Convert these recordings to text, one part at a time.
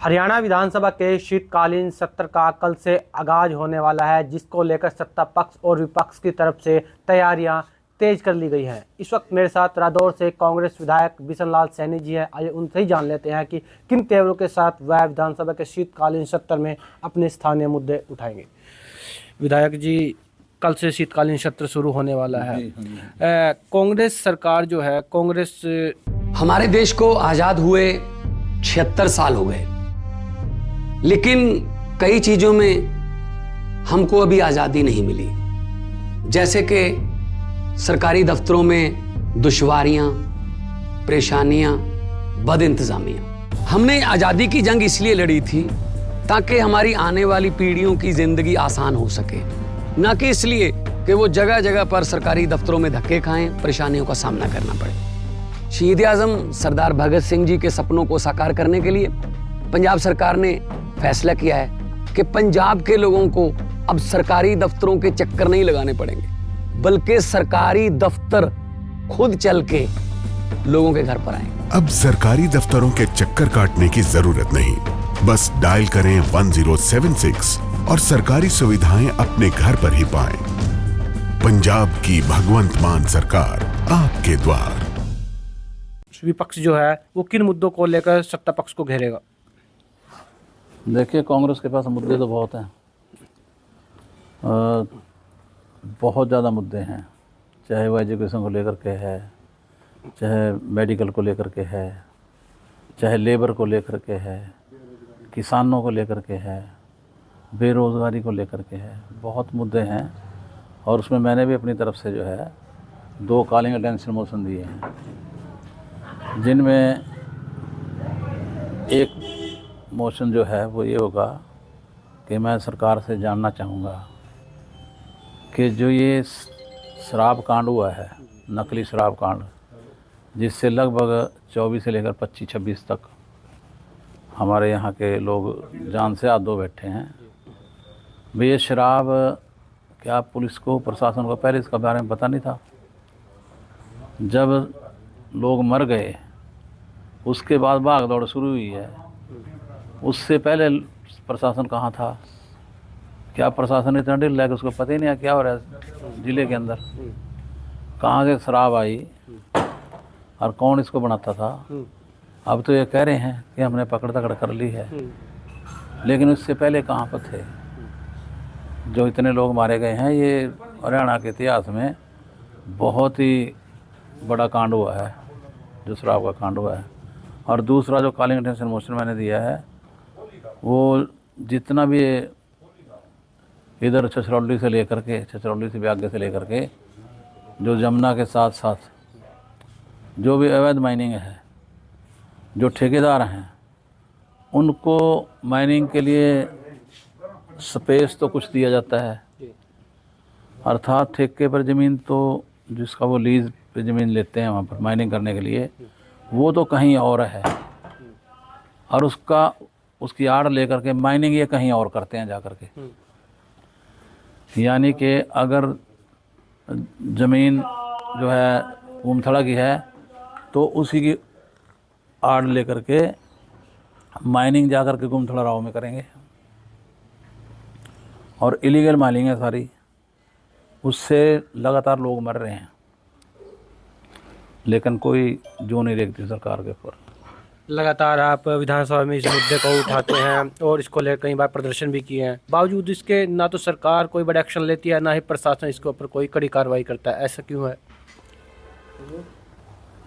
हरियाणा विधानसभा के शीतकालीन सत्र का कल से आगाज होने वाला है, जिसको लेकर सत्ता पक्ष और विपक्ष की तरफ से तैयारियां तेज कर ली गई हैं। इस वक्त मेरे साथ रादौर से कांग्रेस विधायक बिशन लाल सैनी जी हैं। आइए उनसे ही जान लेते हैं कि किन तेवरों के साथ वह विधानसभा के शीतकालीन सत्र में अपने स्थानीय मुद्दे उठाएंगे। विधायक जी, कल से शीतकालीन सत्र शुरू होने वाला है। कांग्रेस सरकार जो है, कांग्रेस हमारे देश को आजाद हुए 76 साल हो गए, लेकिन कई चीजों में हमको अभी आजादी नहीं मिली। जैसे कि सरकारी दफ्तरों में दुश्वारियां, परेशानियां, बदइंतजामियां। हमने आजादी की जंग इसलिए लड़ी थी ताकि हमारी आने वाली पीढ़ियों की जिंदगी आसान हो सके, ना कि इसलिए कि वो जगह जगह पर सरकारी दफ्तरों में धक्के खाएं, परेशानियों का सामना करना पड़े। शहीद आजम सरदार भगत सिंह जी के सपनों को साकार करने के लिए पंजाब सरकार ने फैसला किया है कि पंजाब के लोगों को अब सरकारी दफ्तरों के चक्कर नहीं लगाने पड़ेंगे, बल्कि सरकारी दफ्तर खुद चल के लोगों के घर पर आएंगे। अब सरकारी दफ्तरों के चक्कर काटने की जरूरत नहीं, बस डायल करें 1076 और सरकारी सुविधाएं अपने घर पर ही पाएं। पंजाब की भगवंत मान सरकार आपके द्वार। विपक्ष जो है वो किन मुद्दों को लेकर सत्ता पक्ष को घेरेगा? देखिए, कांग्रेस के पास मुद्दे तो बहुत हैं, बहुत ज़्यादा मुद्दे हैं। चाहे वो एजुकेशन को लेकर के है, चाहे मेडिकल को लेकर के है, चाहे लेबर को लेकर के है, किसानों को लेकर के है, बेरोज़गारी को लेकर के है। बहुत मुद्दे हैं और उसमें मैंने भी अपनी तरफ से जो है 2 कॉलिंग अटेंशन मोशन दिए हैं, जिनमें एक मोशन जो है वो ये होगा कि मैं सरकार से जानना चाहूँगा कि जो ये शराब कांड हुआ है, नकली शराब कांड, जिससे लगभग 24 से लेकर 25-26 तक हमारे यहाँ के लोग जान से हाथ धो बैठे हैं। भाई ये शराब, क्या पुलिस को, प्रशासन को पहले इसका बारे में पता नहीं था? जब लोग मर गए उसके बाद भाग दौड़ शुरू हुई है। उससे पहले प्रशासन कहाँ था? क्या प्रशासन इतना ढिल्ला है कि उसको पता ही नहीं है क्या हो रहा है ज़िले के अंदर? कहाँ से शराब आई और कौन इसको बनाता था? अब तो ये कह रहे हैं कि हमने पकड़ दकड़ कर ली है, लेकिन उससे पहले कहाँ पर थे? जो इतने लोग मारे गए हैं, ये हरियाणा के इतिहास में बहुत ही बड़ा कांड हुआ है, जो शराब का कांड हुआ है। और दूसरा जो कॉलिंग अटेंशन मोशन मैंने दिया है, वो जितना भी इधर छछरौली से लेकर के, छछरौली से भी आगे से लेकर के, जो जमुना के साथ साथ जो भी अवैध माइनिंग है, जो ठेकेदार हैं, उनको माइनिंग के लिए स्पेस तो कुछ दिया जाता है, अर्थात ठेके पर ज़मीन, तो जिसका वो लीज पे ज़मीन लेते हैं वहाँ पर माइनिंग करने के लिए, वो तो कहीं और है, और उसकी आड़ लेकर के माइनिंग ये कहीं और करते हैं जा कर के। यानी कि अगर ज़मीन जो है गुमथड़ा की है तो उसी की आड़ लेकर के माइनिंग जा कर के गुमथड़ा राव में करेंगे, और इलीगल माइनिंग है सारी। उससे लगातार लोग मर रहे हैं, लेकिन कोई जो नहीं देखती सरकार के ऊपर। लगातार आप विधानसभा में इस मुद्दे को उठाते हैं और इसको लेकर कई बार प्रदर्शन भी किए हैं, बावजूद इसके ना तो सरकार कोई बड़ा एक्शन लेती है, ना ही प्रशासन इसके ऊपर कोई कड़ी कार्रवाई करता है। ऐसा क्यों है?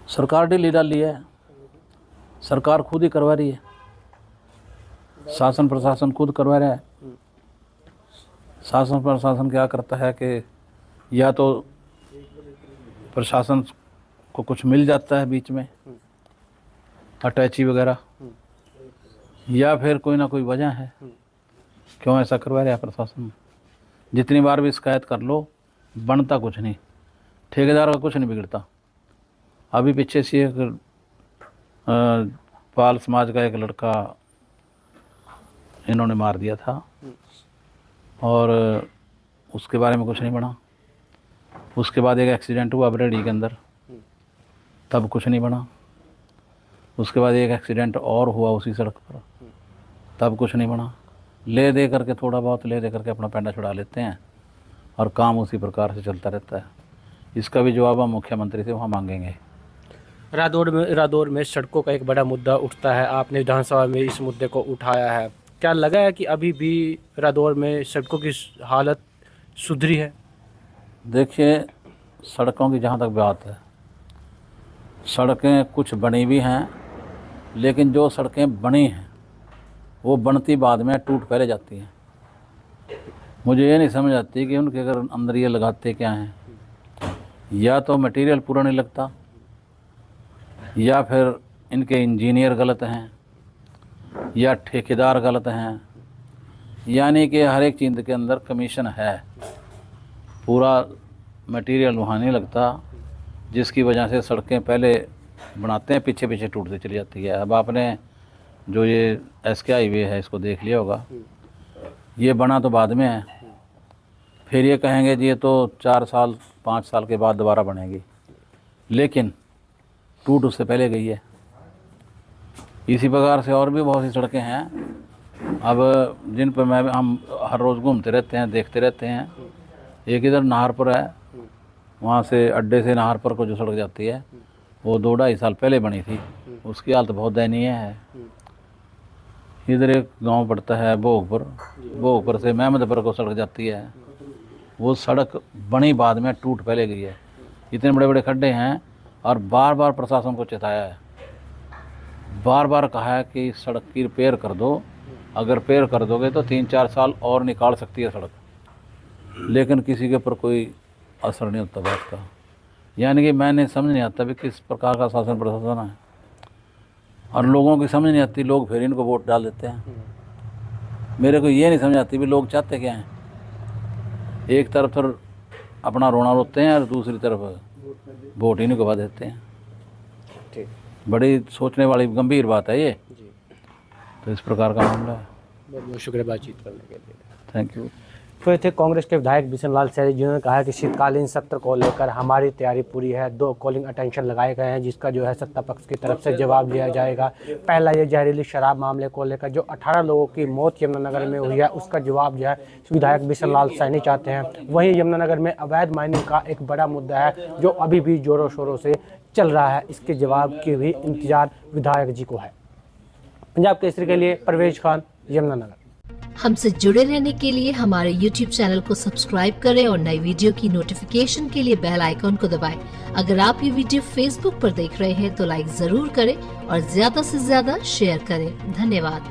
सरकार ढीली डाली है, सरकार खुद ही करवा रही है, शासन प्रशासन खुद करवा रहा है। शासन प्रशासन क्या करता है कि या तो प्रशासन को कुछ मिल जाता है बीच में, अटैची वगैरह, या फिर कोई ना कोई वजह है क्यों ऐसा करवा रहा है प्रशासन। जितनी बार भी शिकायत कर लो, बनता कुछ नहीं, ठेकेदार का कुछ नहीं बिगड़ता। अभी पीछे से एक पाल समाज का एक लड़का इन्होंने मार दिया था, और उसके बारे में कुछ नहीं बना। उसके बाद एक एक्सीडेंट हुआ बरेली के अंदर, तब कुछ नहीं बना। उसके बाद एक एक्सीडेंट और हुआ उसी सड़क पर, तब कुछ नहीं बना। ले दे करके थोड़ा बहुत ले दे करके अपना पैंडा छुड़ा लेते हैं और काम उसी प्रकार से चलता रहता है। इसका भी जवाब हम मुख्यमंत्री से वहाँ मांगेंगे। रादौर में सड़कों का एक बड़ा मुद्दा उठता है, आपने विधानसभा में इस मुद्दे को उठाया है। क्या लगा है कि अभी भी रादौर में सड़कों की हालत सुधरी है? देखिए, सड़कों की जहाँ तक बात है, सड़कें कुछ बनी भी हैं, लेकिन जो सड़कें बनी हैं वो बनती बाद में, टूट पहले जाती हैं। मुझे ये नहीं समझ आती कि उनके अगर अंदर ये लगाते क्या हैं, या तो मटेरियल पूरा नहीं लगता, या फिर इनके इंजीनियर गलत हैं, या ठेकेदार गलत हैं। यानी कि हर एक चीज़ के अंदर कमीशन है, पूरा मटेरियल वहाँ नहीं लगता, जिसकी वजह से सड़कें पहले बनाते हैं, पीछे पीछे टूटती चली जाती है। अब आपने जो ये SK हाईवे है इसको देख लिया होगा, ये बना तो बाद में है, फिर ये कहेंगे जी ये तो 4 साल 5 साल के बाद दोबारा बनेगी, लेकिन टूट उससे पहले गई है। इसी प्रकार से और भी बहुत सी सड़कें हैं अब जिन पर हम हर रोज़ घूमते रहते हैं, देखते रहते हैं। एक इधर नाहरपुर है, वहाँ से अड्डे से नाहरपुर को जो सड़क जाती है वो 2-2.5 साल पहले बनी थी, उसकी हालत बहुत दयनीय है। इधर एक गांव पड़ता है भोगपुर से महमदपुर को सड़क जाती है, वो सड़क बनी बाद में, टूट पहले गई है। इतने बड़े बड़े खड्डे हैं और बार बार प्रशासन को चेताया है, बार बार कहा है कि सड़क की रिपेयर कर दो, अगर रिपेयर कर दोगे तो 3-4 साल और निकाल सकती है सड़क, लेकिन किसी के ऊपर कोई असर नहीं होता बात का। यानी कि मैंने समझ नहीं आता भी किस प्रकार का शासन प्रशासन है, और लोगों की समझ नहीं आती, लोग फिर इनको वोट डाल देते हैं। मेरे को ये नहीं समझ आती भी लोग चाहते क्या हैं। एक तरफ फिर अपना रोना रोते हैं और दूसरी तरफ वोट इन्हीं को देते हैं। ठीक, बड़ी सोचने वाली गंभीर बात है ये। तो इस प्रकार का मामला है। बहुत बहुत शुक्रिया बातचीत करने के लिए। Thank you. फिर थे कांग्रेस के विधायक बिशन लाल सैनी, जिन्होंने कहा कि शीतकालीन सत्र को लेकर हमारी तैयारी पूरी है। 2 कॉलिंग अटेंशन लगाए गए हैं, जिसका जो है सत्ता पक्ष की तरफ से जवाब दिया जाएगा। पहला ये जहरीली शराब मामले को लेकर जो 18 लोगों की मौत यमुनानगर में हुई है, उसका जवाब जो है विधायक बिशन लाल सैनी चाहते हैं। वहीं यमुनानगर में अवैध माइनिंग का एक बड़ा मुद्दा है जो अभी भी जोरों शोरों से चल रहा है, इसके जवाब की भी इंतजार विधायक जी को है। पंजाब केसरी के लिए परवेज खान, यमुनानगर। हमसे जुड़े रहने के लिए हमारे YouTube चैनल को सब्सक्राइब करें और नई वीडियो की नोटिफिकेशन के लिए बेल आइकॉन को दबाएं। अगर आप ये वीडियो Facebook पर देख रहे हैं तो लाइक जरूर करें और ज्यादा से ज्यादा शेयर करें। धन्यवाद।